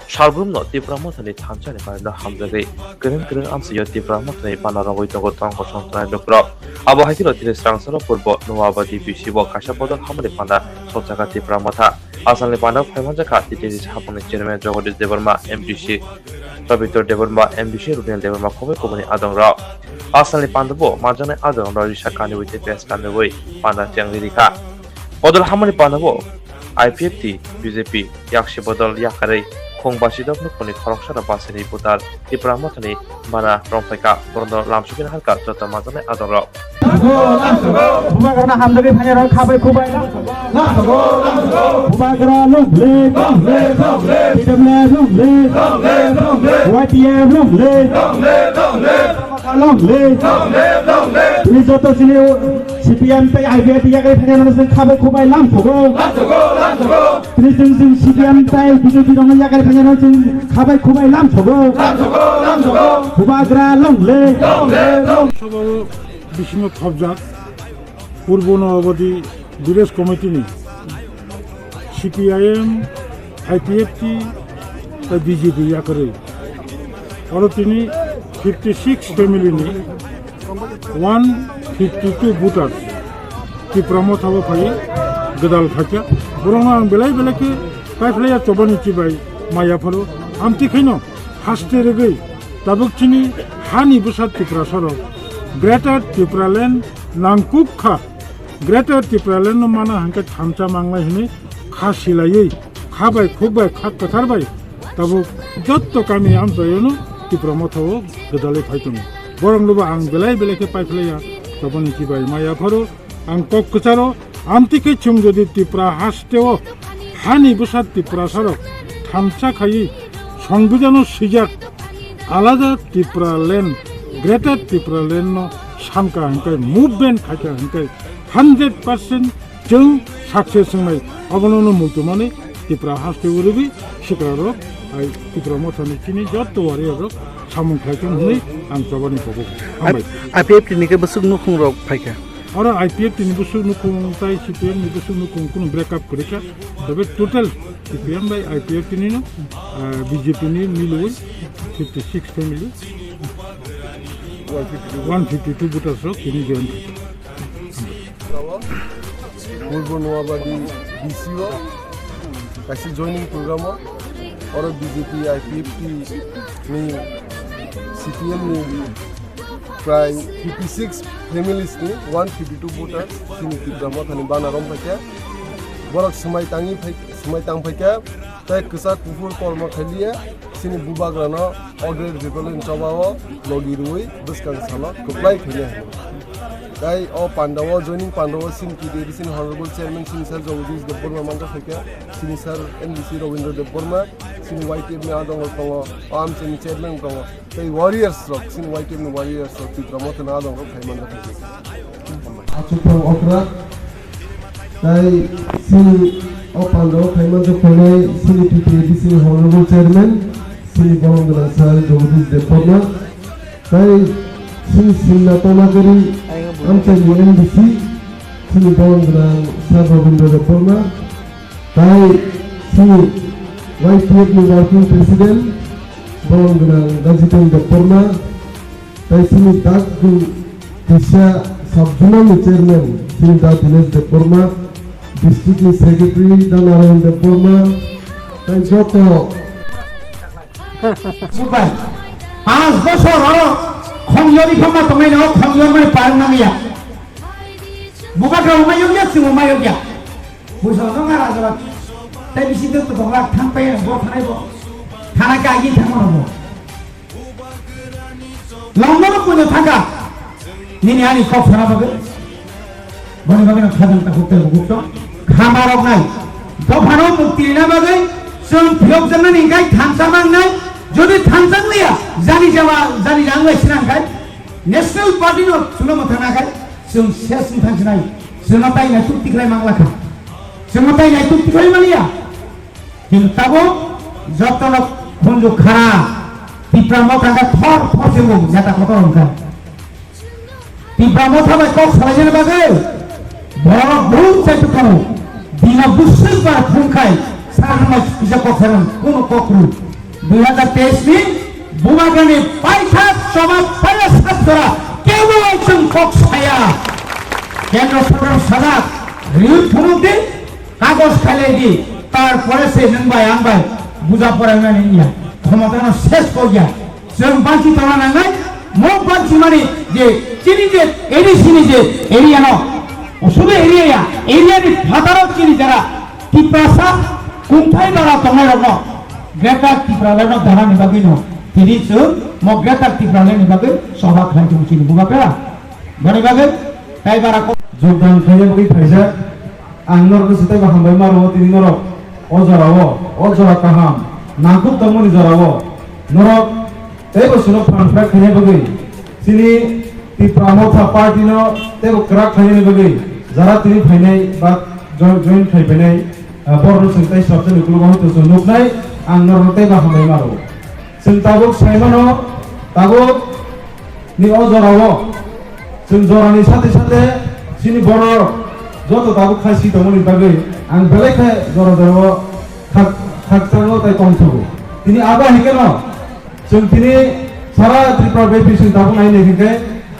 Shalbrumno Tifra Motani Tanchani Parno Hamzagi Keren Amsiyo Tifra Motani Panarawi Tongo Tongo Sontrai Dokro Abo Haitilo Tilisrang Soro Purbo Nuwabadi Bishibo Kashabodol Hamari Panda Sochaka Tifra Mota Asalni Panda Paimanjaka Titiris Haponi Chairman Jogodis Devarma MDC Rabitor Devarma MDC Rudel Devarma Kobe Kobani Adong Rao Asalni Pandabo Majane Adong Risha Kani with the best Kanaway Panda Changlirika Bodol Hamari Pandabo IPFT BJP Yakshi Bodol Yakare Kongbasi Dogno Poni Korokshara Basini Putar Tifra Motani Bana Rompeka Borondo Lamsukin Halka Jota Majane Adong Rao Bumagana hamdagi phanyara khabai khubai Bumagana lumle lumle YTM lumle ini joto sini CPM tai IBT ya kai phanyara sing khabai khubai lam thogo ini sing CPM tai BJP dong ya kai phanyara sing khabai khubai lam thogo Bumagana lumle Vishnu থবজাক পূর্ব নবাবদী বিদেশ committee CPIM IPFT BJP করে আর তিনি 56 family 152 voter কি promote হবো phi গদাল ফাইকা বরং আং বেলাই বেলাকে পাইফলাইয়া চবানি চিবাই মায়াফারো আমতি খাইনো হাসতে রেগৈ তাবকচিনি হানি বসাত ত্রিপুরা সড়ক Greater Tipraland Nangkupkha Greater Tipraland no mana hangka thamcha mangla hine kha silai khabai khubbai kha katharbai tabu jotto kami am toyono Tipra mothao gedale phaitong borong loba ang belai belai ke paiflaya taboni kibai maya pharo ang kokcharo amtike chung jodi Tipra hasteo hani busat Tipra sarok thamcha khai সংবিধানো সিজাক আলাদা Tipraland Greater Tipraland no samka hangkai movement khaika hangkai 100% jeng success ngai abono mutumane Tipra haste urubi sikaro ai Tipra mothani chini jotto warrior samung khaikam huni ang chabani pobo IPFT ni ke busuk nukhung rok phaika ora IPFT ni busuk nukhung tai CPM ni busuk nukhung kun break up korika tobe total CPM by IPFT ni no BJP ni miloi 56 family 152 voters kini join Purbo Nuwabadi BCO kasi joining program or BJP IPFT ni CPM ni pray 56 families ni 152 voters kini program thani bana rom phake borak samai tang phake tai kasa kufur kolma khaliya sini bubagrana order people in chabawo logirui buskang sala kuplai khile kai o pandawa joining pandawa sin ki de sin honorable chairman sin sir jogdis deborma manga phake sin sir NDC Ravindra deborma sin YTM ni adong kongo am sin chairman kongo kai warriors rock sin YTM ni warriors rock ti promote na adong kai manga phake achupo okra kai sin o pandawa kai manga phone sin PPADC honorable chairman Sini Bolongdana Sir Jogdis Deborma Kai Sini Sinnatonagari Amchani NDC Sini Bolongdana Sir Ravindra Deborma Kai Sini YPF ni Working President Bolongdana Gajitan Deborma Kai Sini Daggu Disha Subjunal Chairman Sini Dagdinesh Deborma District Secretary Danarayan Deborma Kai Joto Subai, 5 bosor holo khongyori khoma tomai no khongyori mai parnamiya. Buka ka umayogya singo umayogya. Buso no ngara jara. Tai bisi to thongla thangpai bo thanai bo. Thana ka gi thangmo bo. Longno ko no thanga. Nini ani khop thana babe. Boni babe no khadam ta hotel bukto. Khamarok nai. Dofano mukti na babe. Sung phiok janna ni gai thamsa mang nai. যদি থানসাং লিয়া জানি জাংলাই সিনাংখাই national party no সুলম থানাখাই जों सेसनि थांसनाय जोंना बायनाय तुक्तिखौलाय मांलाखा जोंना बायनाय तुक्तिखौलाय मालिया কিন্তু তাবো যতন খঞ্জু খারা টিপ্রামো কাকা থর ফসেবো নেতা কত অঙ্কা টিপ্রামো থাবাই কক সালাইনের বাগে বড় বহু চাইতে কানো দিনা বুসুল বার ফুংখাই সারামাই পিজা কখরন কোন ককরু 2023 ni bubagrani paikhat sabab payas sabdara kewal jengkok saya কেন্দ্র সরকার সাদা রিউট ফুমুকে কাগজ খাইলে দি তারপরে সে নংবাই আনবাই বুঝা পড়াইনা নিয়া ক্ষমতা শেষ কর গিয়া जों बांसि थाना नांगाय मो बांसि माने जे चिनि जे एडिसिनि जे एरिया न असबे एरिया नि फादार चिनि जरा टिप्रासा कुंथाय बारा तंगाय रन ग्रेटार टिप्राले न दाना निबागै न तिनि जों मो ग्रेटार टिप्राले निबागै सभा खालामजों चिनि बुगापेरा बनि बागै ताइ बारा যোগদান খাইয়াবগै खायजा आंनर गोसोथाय बाहामबाय मारो तिनि नरक अजरा काहाम नांकुब दमनि जरावो नरक तेबो सुनो फानफ्रा खाइयाबगै सिनि ति प्रमोथा पार्टीनो तेबो क्राक खाइयाबगै जरा तिनि फाइनाय बा जॉइन खाइबनाय बरनो संताय सबसे नुकुल गहतो सो नुकनाय आंनर तेय बाहामबाय मारो जों ताबुक साइमानो ताबुक नि अजरावो जों जरानि साथे साथे सिनि बर जत दाबो खासि दमनि बागै आं बेलेखाय जरा जरा खाकसानो ताय कमथबो तिनि आबा हिकेनो जों तिनि सारा त्रिपुरा बेबि जों दाबो नायनो हिके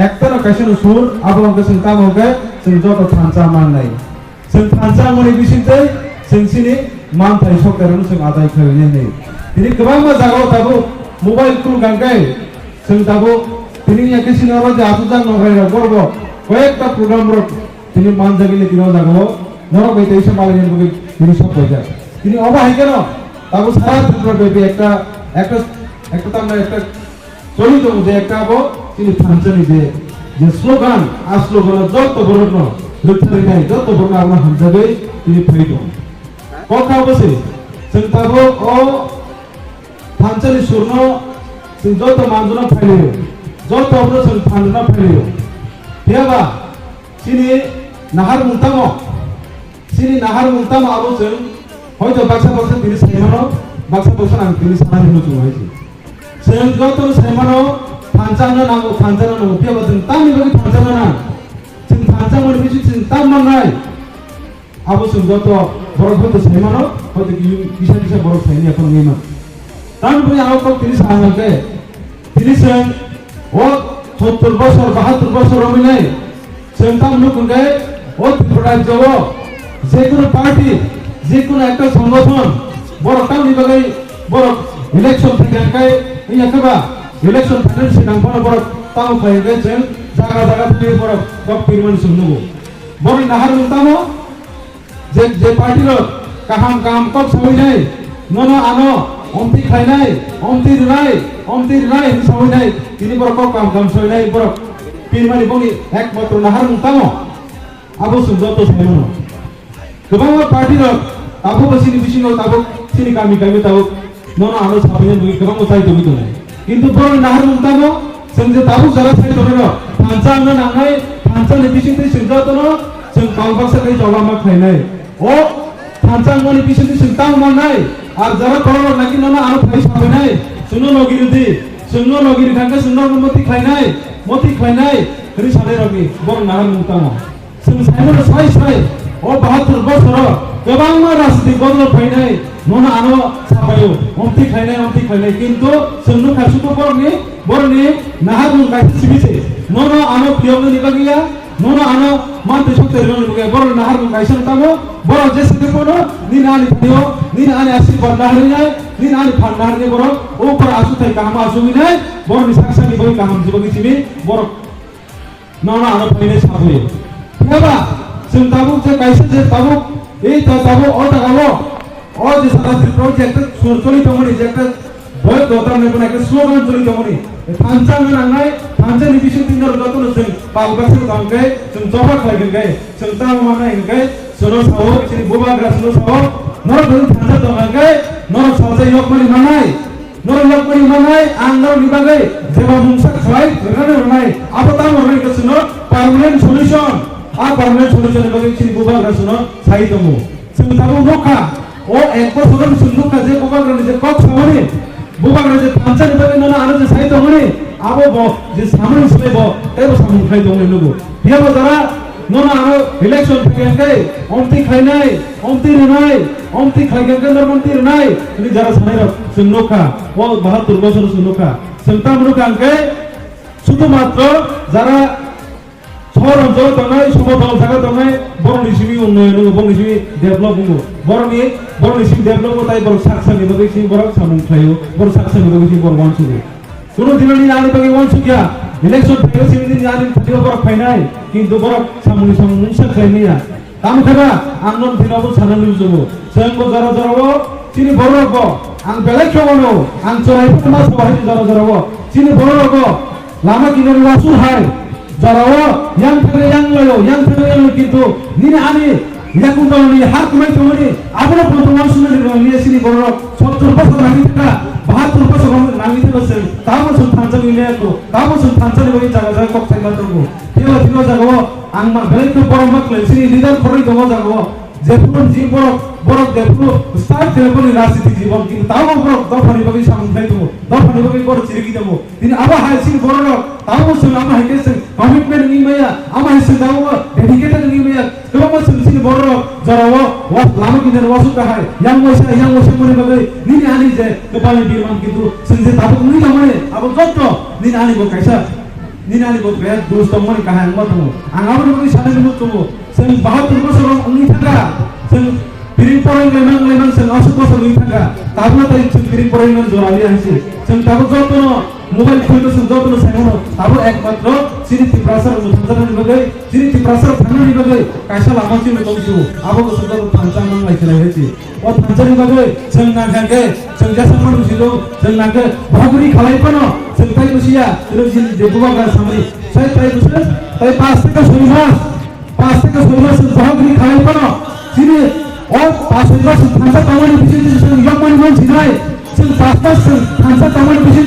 एकतानो काइसनो सुर आबो जों तामोगे जों जत थानसा माननाय जों थानसा मनि बिसिंतै जों सिनि मानथाय सरकारनो जों आदाय खालायनाय नै तिनि गोबां जागाव दाबो मोबाइल कुल गांगाय जों दाबो तिनि याकेसिनो राजा आसुजां नगायरा गरब কয়েকটা প্রোগ্রাম রক তিনি মান জাগিলে দিন জাগাবো নরক হইতে এসে মালিকের বুকে তিনি সব হয়ে যায় তিনি অবাহিক কেন তাবো সারা ত্রিপুরা বেবি একটা তামরা একটা চলিত যে একটা আবো তিনি ফাংশনি যে স্লোগান আর স্লোগান যত বড় ন লুথারি নাই যত বড় আমরা হামজাবে তিনি ফাইট কথা বসে जों তাবো ও ফাংশনি সুরন जों যত মানজনা ফাইলে যত আমরা जों ফানজনা ফাইলে Tiaba, sini nahar muntamo abo जों হয়তো বাক্সা তিনি সাইমানো বাক্সা বক্সা আং তিনি সানানি নুচু হইছে जों যত সাইমানো ফানজানো নাগো তিয়াবা जों तामि बगै फानजानो ना जों फानजामोन बिसि जों तामनाय abo जों যত বড় হতে সাইমানো হয়তো কিসা বড় সাইনি এখন নিমা তার বই আও তিনি সানাকে তিনি जों ও 70 বছর 72 বছর রমিনাই সেন্টাম লুকুনগে ও ত্রিপুরা জব যে কোনো পার্টি যে কোনো একটা সংগঠন বড় টাউনি বাগৈ বড় ইলেকশন থেকে ইয়াকবা ইলেকশন থেকে সিদাং বড় তাও খাইগে जों জায়গা থেকে বড় গপ পিরমান শুনবো বড় নাহার মুতামো যে পার্টির কাহাম কপ সইনাই ননো আনো অমতি খাইনাই অমতি রাই সইনাই তিনি বড় কাম সইনাই বড় পিরমানি বনি একমাত্র নাহার মুতামো আবো সুন্দর সাইমানো गोबां पार्टीर ताबो बसिनि बिसिनो ताबो सिनि गामि ताबो ननो आनो साफैनो दुई गोबां साइ दुई दं किन्तु बर नाहार मुतामो जों जे ताबो जरा साइ दं फानसानो नांनाय फानसानि बिसिनि सिंजातनो जों कालबासा कै जलामा खाइनाय ओ फानसानि बिसिनि सिंतां माननाय आर जरा करो नाकि ननो आनो फाइ साफैनाय सुनो नगिरि थांगे सुनो मति खाइनाय रि सानै रगि बर नाहार मुतामो जों साइमोन साइ ओ 72 বছর गोबां राजनीतिक बदल फैनाय ननो आनो साफायो अमति खाइनाय किन्तु जोंनो खासुको बरनि नाहारनि गायसे सिबिसे ननो आनो प्रियमनि निबागिया ननो आनो मानते सतेरनि निबागिया बर नाहारनि गायसे तामो बर जेसे कोनो निनानि फदियो निनानि आशीर्वाद नाहरिनाय निनानि फान नाहरिनाय बर ओपर आसुथाय गाहाम आसुमिनाय बरनि साखसानि बय गाहाम जिबगि सिबि बर ननो आनो फैनाय साफायो हेबा जों ताबुक जे गायसे जे ताबुक এই তাবো ও টাকাবো ও যে সারা ত্রিপুরা যে একটা চলি তমনি যে একটা বয় দোতাম নেব একটা স্লোগান চলি তমনি ফানচাং নাংনাই ফানচানি বিশু তিনর যতন जों পালবাসে গামকে जों জবা খাইগেন গায় जों তাম মানাই গায় সরো সাও চিনি বুবা গ্রাসনো সাও নর ধরু ফানচা দঙ্গাই নর সাজে ইয়কমানি মানাই আং নর নিবাগै যেবা মুংসা খাই রানে রানাই আবো তাম হই গছনো পার্মানেন্ট সলিউশন आ परमानेंट सल्यूशन बगै चिनि बुबा गासनो साइ दमो जों ताबो नखा ओ एक बছর सुन्दुका जे बुबा गानि जे कक सामनि बुबा गानि जे फानचानि बगै नना आरो जे साइ दमनि आबो ब जे सामनि सलेबो तेबो सामनि खाइ दमनि नुगो बियाबो जरा nono ano election pagangkai omti khainai omti renai omti khaigangkai normanti renai ini jara sanai rok sungnoka o 72 বছর sungnoka sengta munuka angkai শুধুমাত্র যারা শহর অঞ্চল তনাই সমতল জায়গা তনাই বড় নিশিবি উন্নয়ন বড় নিশিবি ডেভেলপ হবো বড় নিশিবি ডেভেলপ তাই বড় সাকসানি বাকি সেই বড় সামুং খাইও বড় সাকসানি বাকি সেই বড় ওয়ান সুগো কোন দিননি আনি বাকি ওয়ান সুগিয়া ইলেকশন থেকে সিমিদিন আনি থাকিও বড় ফাইনাই কিন্তু বড় সামুং খাইনিয়া কাম খাবা আমনন দিনবো সানানি জুবো সঙ্গ জরা জরাবো চিনি বড় রকো আং বেলেক খবনো আং চরাইফু মাছ বাহি জরা জরাবো চিনি বড় রকো লামা কিনারি ওয়াসু হাই jarawo yang thare yang layo kintu nini ani yakun tawani har kumai tawani abona protoman sunani ni sini boro 70 বছর নামি থাকা 72 বছর নামি থাকা সে তাও সুন থানচানি লেকো তাও সুন থানচানি বই জায়গা জায়গা কক থাইমা দঙ্গো তেও তিনো জায়গা আংমা বেলেক বরমক লেসিনি লিডার ফরই দঙ্গ জায়গা যেপুন জি বড় দেপুন স্টার দেপুনি রাজনীতি জীবন কিন্তু তাও বড় দফানি বাকি সামনে দেবো দফানি বাকি বড় চিরকি দেবো তিনি আবা হাইসিন বড় তাও সুন আমা হাইকেসে কমিটমেন্ট নি মাইয়া আমা হাইসিন দাও ডেডিকেটেড নি মাইয়া কেমন সুন বড় জরাও ওয়াস Lama কিনের ওয়াসু কাহাই yang wasa mone bagai nini ani je kepala dirman gitu senje tabu ni namane abo jotto nini ani bo kaisa nini ani bo kaya dos tomone kahan mo tomo angabon bagai sane mo tomo sen 72 বছর ni thaka sen piring poreng lemang sen 80 বছর ni thaka tabu tai sen piring poreng non jorali aise sen tabu jotto mobile খুলতে যত্ন সাইনো তারপর একমাত্র সিরিতি প্রাসার মুথান নিবাগে সিরিতি প্রাসার থানা নিবাগে কাইসা লামাচি নতংসু আবো সুন্দর থানচাং নাং লাইছলা হেছি ও থানচাং নিবাগে जों नागागे जों जासामान बुजिलो जों नागे भागुरि खालायपनो जों ताइ बुसिया जों जिन देबुगा सामरि साइ ताइ बुसो ताइ 5 থেকে 6 মাস 5 থেকে 6 মাস भागुरि खालायपनो जिनि ও 5 মাস থানচা তামানি বিসি जों ইয়ামানি মান সিনাই जों 5 মাস থানচা তামানি বিসি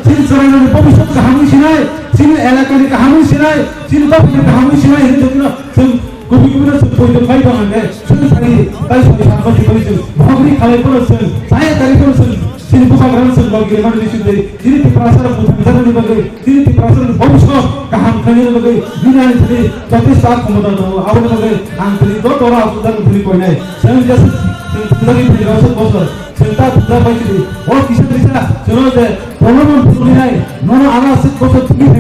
sini sarana ভবিষ্যৎ কাহানি সিনাই sini এলাকানি কাহানি সিনাই sini বাপনি কাহানি সিনাই হেতনা जों गुबुन गुबुन सपोइद फाइ दंगे जों सारि ताइ सारि सामबासि बरि जों भागुरि खालायपनो जों साय तारिखनो जों sini bukan जों बागि मान बिसिदे जिनि प्रासार मुथाननि बागै जिनि प्रासार भबिष्यৎ काहाम खानि बागै बिनानि थि जथेष्ट क्षमता दङ आबो बागै आं थि दरा सुदान थि कोइनाय जों जस जों थुदानि फैरास बसर जोंता थुदा बायदि ओ किसे दिसा जों जे प्रलमन फुलिनाय नन आला से बसर थि